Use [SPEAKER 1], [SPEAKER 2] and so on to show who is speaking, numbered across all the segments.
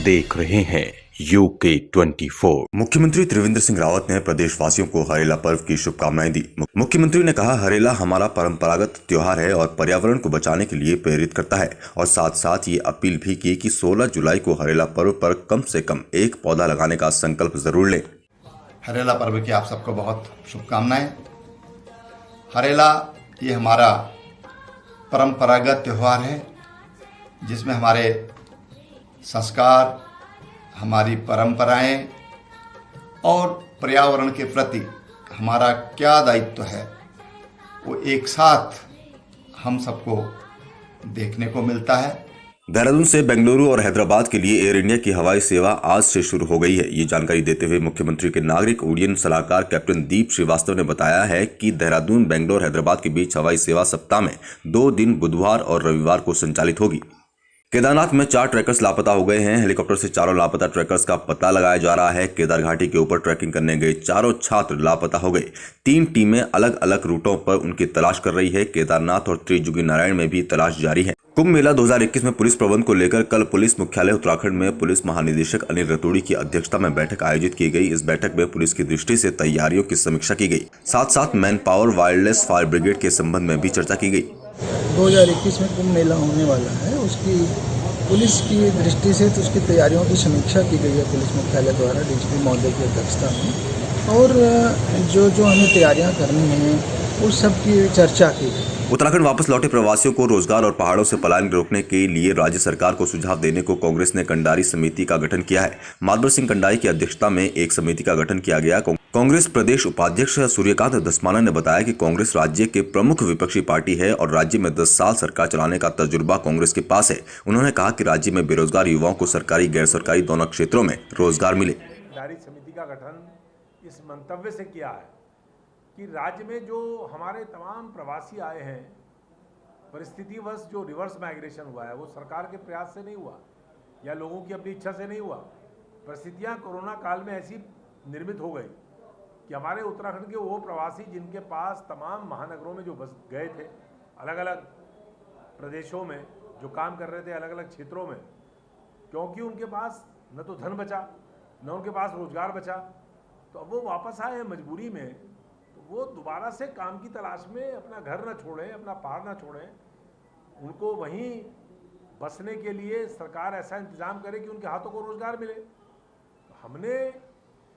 [SPEAKER 1] देख रहे हैं यूके 24।
[SPEAKER 2] मुख्यमंत्री त्रिवेंद्र सिंह रावत ने प्रदेशवासियों को हरेला पर्व की शुभकामनाएं दी। मुख्यमंत्री ने कहा, हरेला हमारा परंपरागत त्योहार है और पर्यावरण को बचाने के लिए प्रेरित करता है, और साथ साथ ये अपील भी की कि 16 जुलाई को हरेला पर्व पर कम से कम एक पौधा लगाने का संकल्प जरूर लें।
[SPEAKER 3] हरेला पर्व की आप सबको बहुत शुभकामनाएं। हरेला ये हमारा परंपरागत त्यौहार है जिसमें हमारे संस्कार, हमारी परंपराएं और पर्यावरण के प्रति हमारा क्या दायित्व है वो एक साथ हम सबको देखने को मिलता है।
[SPEAKER 2] देहरादून से बेंगलुरु और हैदराबाद के लिए एयर इंडिया की हवाई सेवा आज से शुरू हो गई है। ये जानकारी देते हुए मुख्यमंत्री के नागरिक उड्डयन सलाहकार कैप्टन दीप श्रीवास्तव ने बताया है कि देहरादून, बेंगलोर, हैदराबाद के बीच हवाई सेवा सप्ताह में 2 दिन बुधवार और रविवार को संचालित होगी। केदारनाथ में 4 ट्रैकर्स लापता हो गए हैं। हेलीकॉप्टर से चारों लापता ट्रैकर्स का पता लगाया जा रहा है। केदार घाटी के ऊपर ट्रैकिंग करने गए चारों छात्र लापता हो गए। 3 टीमें अलग अलग रूटों पर उनकी तलाश कर रही है। केदारनाथ और त्रिजुगी नारायण में भी तलाश जारी है। कुंभ मेला 2021 में पुलिस प्रबंध को लेकर कल पुलिस मुख्यालय उत्तराखंड में पुलिस महानिदेशक अनिल रतूड़ी की अध्यक्षता में बैठक आयोजित की गई। इस बैठक में पुलिस की दृष्टि से तैयारियों की समीक्षा की गई। साथ साथ man power, wireless fire brigade के संबंध में भी चर्चा की गई।
[SPEAKER 4] 2021 में कुंभ मेला होने वाला है, उसकी पुलिस की दृष्टि से तो उसकी तैयारियों की समीक्षा की गई है पुलिस मुख्यालय द्वारा डीजीपी महोदय की अध्यक्षता में, और जो हमें तैयारियां करनी हैं उस सब की चर्चा की गई।
[SPEAKER 2] उत्तराखंड वापस लौटे प्रवासियों को रोजगार और पहाड़ों से पलायन रोकने के लिए राज्य सरकार को सुझाव देने को कांग्रेस ने कंडारी समिति का गठन किया है। मातबर सिंह कंडारी की अध्यक्षता में एक समिति का गठन किया गया। कांग्रेस प्रदेश उपाध्यक्ष सूर्यकांत धस्माना ने बताया कि कांग्रेस राज्य के प्रमुख विपक्षी पार्टी है और राज्य में 10 साल सरकार चलाने का तजुर्बा कांग्रेस के पास है। उन्होंने कहा कि राज्य में बेरोजगार युवाओं को सरकारी, गैर सरकारी दोनों क्षेत्रों में रोजगार मिले।
[SPEAKER 5] कंडारी समिति का गठन इस मंतव्य से किया है कि राज्य में जो हमारे तमाम प्रवासी आए हैं, परिस्थितिवश जो रिवर्स माइग्रेशन हुआ है वो सरकार के प्रयास से नहीं हुआ या लोगों की अपनी इच्छा से नहीं हुआ। परिस्थितियां कोरोना काल में ऐसी निर्मित हो गई कि हमारे उत्तराखंड के वो प्रवासी जिनके पास तमाम महानगरों में जो बस गए थे, अलग अलग प्रदेशों में जो काम कर रहे थे, अलग अलग क्षेत्रों में, क्योंकि उनके पास न तो धन बचा न उनके पास रोजगार बचा, तो अब वो वापस आए हैं मजबूरी में। तो वो दोबारा से काम की तलाश में अपना घर न छोड़ें, अपना पहाड़ न छोड़ें, उनको वहीं बसने के लिए सरकार ऐसा इंतजाम करे कि उनके हाथों को रोजगार मिले। तो हमने,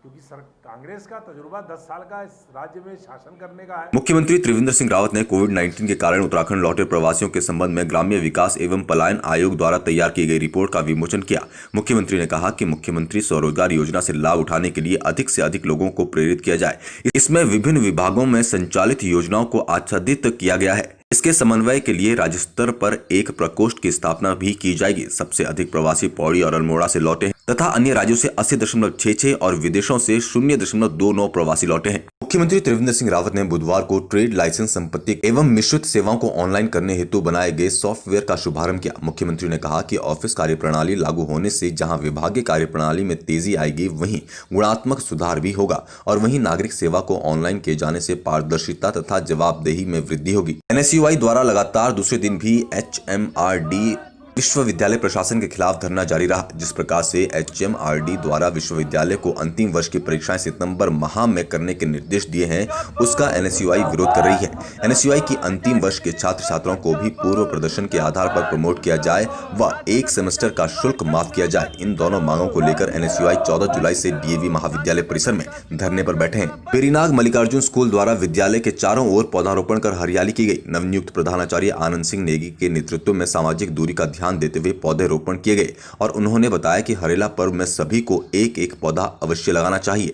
[SPEAKER 5] क्योंकि कांग्रेस का तजुर्बा 10 साल का इस राज्य में शासन करने का है।
[SPEAKER 2] मुख्यमंत्री त्रिवेंद्र सिंह रावत ने कोविड-19 के कारण उत्तराखंड लौटे प्रवासियों के संबंध में ग्राम्य विकास एवं पलायन आयोग द्वारा तैयार की गई रिपोर्ट का विमोचन किया। मुख्यमंत्री ने कहा कि मुख्यमंत्री स्वरोजगार योजना से लाभ उठाने के लिए अधिक से अधिक लोगों को प्रेरित किया जाए। इसमें विभिन्न विभागों में संचालित योजनाओं को आच्छादित किया गया है। इसके समन्वय के लिए राज्य स्तर पर एक प्रकोष्ठ की स्थापना भी की जाएगी। सबसे अधिक प्रवासी पौड़ी और अल्मोड़ा से लौटे हैं तथा अन्य राज्यों से 80.66 और विदेशों से 0.29 प्रवासी लौटे हैं। मुख्यमंत्री त्रिवेंद्र सिंह रावत ने बुधवार को ट्रेड लाइसेंस, संपत्ति एवं मिश्रित सेवाओं को ऑनलाइन करने हेतु बनाए गए सॉफ्टवेयर का शुभारंभ किया। मुख्यमंत्री ने कहा कि ऑफिस कार्यप्रणाली लागू होने से जहां विभागीय कार्यप्रणाली में तेजी आएगी, वहीं गुणात्मक सुधार भी होगा और वहीं नागरिक सेवा को ऑनलाइन किए जाने से पारदर्शिता तथा जवाबदेही में वृद्धि होगी। NSUI द्वारा लगातार दूसरे दिन भी HMRD विश्वविद्यालय प्रशासन के खिलाफ धरना जारी रहा। जिस प्रकार से HMRD द्वारा विश्वविद्यालय को अंतिम वर्ष की परीक्षाएं सितंबर माह में करने के निर्देश दिए हैं, उसका NSUI विरोध कर रही है। NSUI की अंतिम वर्ष के छात्र छात्राओं को भी पूर्व प्रदर्शन के आधार पर प्रमोट किया जाए व 1 सेमेस्टर का शुल्क माफ किया जाए। इन दोनों मांगों को लेकर NSUI 14 जुलाई से DAV महाविद्यालय परिसर में धरने पर बैठे हैं। पेरीनाग मल्लिकार्जुन स्कूल द्वारा विद्यालय के चारों ओर पौधारोपण कर हरियाली की गई। नवनियुक्त प्रधानाचार्य आनंद सिंह नेगी के नेतृत्व में सामाजिक दूरी का ध्यान देते हुए पौधे रोपण किए गए और उन्होंने बताया कि हरेला पर्व में सभी को एक एक पौधा अवश्य लगाना चाहिए।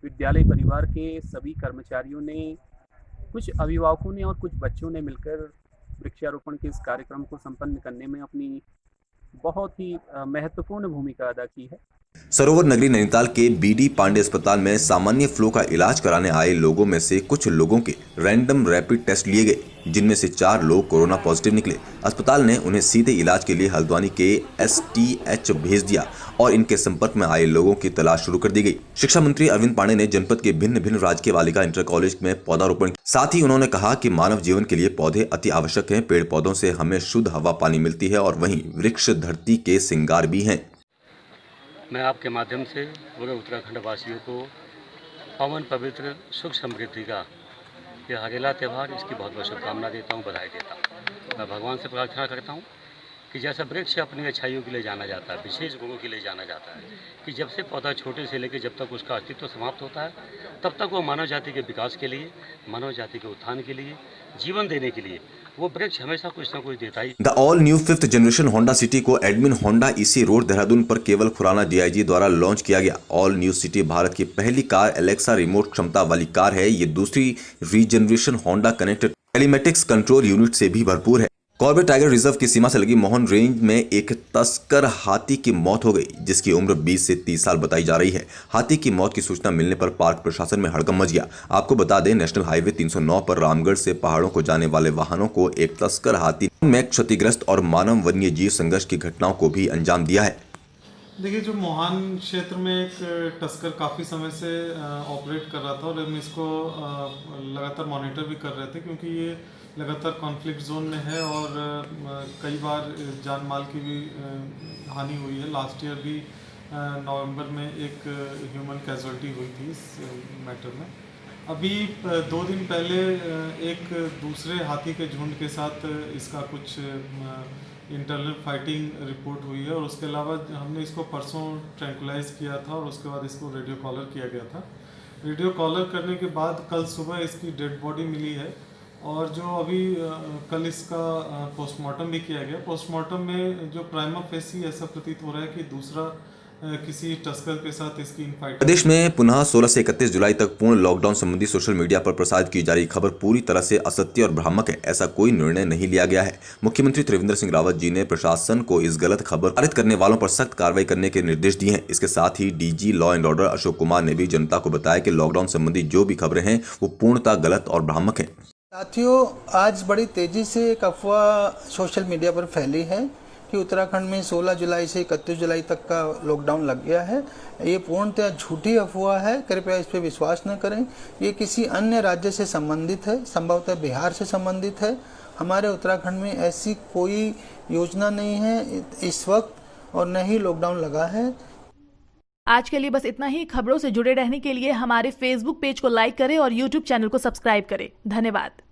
[SPEAKER 6] विद्यालय परिवार के सभी कर्मचारियों ने, कुछ अभिभावकों ने और कुछ बच्चों ने मिलकर वृक्षारोपण के इस कार्यक्रम को संपन्न करने में अपनी बहुत ही महत्वपूर्ण भूमिका अदा की है।
[SPEAKER 2] सरोवर नगरी नैनीताल के BD पांडे अस्पताल में सामान्य फ्लू का इलाज कराने आए लोगों में से कुछ लोगों के रैंडम रैपिड टेस्ट लिए गए, जिनमें से 4 लोग कोरोना पॉजिटिव निकले। अस्पताल ने उन्हें सीधे इलाज के लिए हल्द्वानी के STH भेज दिया और इनके संपर्क में आए लोगों की तलाश शुरू कर दी गई। शिक्षा मंत्री अरविंद पांडे ने जनपद के भिन्न भिन्न राजकीय बालिका इंटर कॉलेज में पौधारोपण किया। साथ ही उन्होंने कहा कि मानव जीवन के लिए पौधे अति आवश्यक हैं। पेड़ पौधों से हमें शुद्ध हवा पानी मिलती है और वहीं वृक्ष धरती के श्रृंगार भी हैं।
[SPEAKER 7] मैं आपके माध्यम से पूरे उत्तराखंड वासियों को पावन पवित्र सुख समृद्धि का यह हरेला त्यौहार, इसकी बहुत बहुत शुभकामना देता हूँ, बधाई देता हूँ। मैं भगवान से प्रार्थना करता हूँ कि जैसा वृक्ष अपनी अच्छाइयों के लिए जाना जाता है, विशेष गुणों के लिए जाना जाता है, कि जब से पौधा छोटे से लेकर जब तक उसका अस्तित्व समाप्त होता है, तब तक वो मानव जाति के विकास के लिए, मानव जाति के उत्थान के लिए, जीवन देने के लिए वो वृक्ष हमेशा कुछ ना कुछ देता ही।
[SPEAKER 2] The all new 5th generation Honda City को admin Honda EC road Dehradun पर केवल खुराना डीआईजी द्वारा लॉन्च किया गया। ऑल न्यू सिटी भारत की पहली कार एलेक्सा रिमोट क्षमता वाली कार है। ये दूसरी regeneration Honda connected telematics control unit से भी भरपूर है। कॉर्बेट टाइगर रिजर्व की सीमा से लगी मोहन रेंज में एक तस्कर हाथी की मौत हो गई, जिसकी उम्र 20 से 30 साल बताई जा रही है। हाथी की मौत की सूचना मिलने पर पार्क प्रशासन में हड़कंप मच गया। आपको बता दें, नेशनल हाईवे 309 पर रामगढ़ से पहाड़ों को जाने वाले वाहनों को एक तस्कर हाथी में क्षतिग्रस्त और मानव वन्य जीव संघर्ष की घटनाओं को भी अंजाम दिया है।
[SPEAKER 8] देखिए, जो मोहान क्षेत्र में एक तस्कर काफ़ी समय से ऑपरेट कर रहा था और हम इसको लगातार मॉनिटर भी कर रहे थे, क्योंकि ये लगातार कॉन्फ्लिक्ट जोन में है और कई बार जान माल की भी हानि हुई है। लास्ट ईयर भी नवंबर में एक ह्यूमन कैजुअलिटी हुई थी इस मैटर में। अभी 2 दिन पहले एक दूसरे हाथी के झुंड के साथ इसका कुछ इंटरनल फाइटिंग रिपोर्ट हुई है और उसके अलावा हमने इसको परसों ट्रैंकुलाइज किया था और उसके बाद इसको रेडियो कॉलर किया गया था। रेडियो कॉलर करने के बाद कल सुबह इसकी डेड बॉडी मिली है और जो अभी कल इसका पोस्टमार्टम भी किया गया। पोस्टमार्टम में जो प्राइमा फेसी ऐसा प्रतीत हो रहा है कि दूसरा किसी तस्कर के साथ इसकी इनफाइट।
[SPEAKER 2] प्रदेश में पुनः 16 से 31 जुलाई तक पूर्ण लॉकडाउन संबंधी सोशल मीडिया पर प्रसारित की जा रही खबर पूरी तरह से असत्य और भ्रामक है। ऐसा कोई निर्णय नहीं लिया गया है। मुख्यमंत्री त्रिवेंद्र सिंह रावत जी ने प्रशासन को इस गलत खबर पारित करने वालों पर सख्त कार्रवाई करने के निर्देश दिए हैं। इसके साथ ही DG law and order Ashok Kumar ने भी जनता को बताया कि लॉकडाउन संबंधी जो भी खबरें हैं वो पूर्णतः गलत और भ्रामक है।
[SPEAKER 4] साथियों, आज बड़ी तेजी से एक अफवाह सोशल मीडिया पर फैली है कि उत्तराखंड में 16 जुलाई से 31 जुलाई तक का लॉकडाउन लग गया है। ये पूर्णतः झूठी अफवाह है, कृपया इस पर विश्वास न करें। ये किसी अन्य राज्य से संबंधित है, संभवतः बिहार से संबंधित है। हमारे उत्तराखंड में ऐसी कोई योजना नहीं है इस वक्त और न ही लॉकडाउन लगा है।
[SPEAKER 9] आज के लिए बस इतना ही। खबरों से जुड़े रहने के लिए हमारे फेसबुक पेज को लाइक करें और यूट्यूब चैनल को सब्सक्राइब करें। धन्यवाद।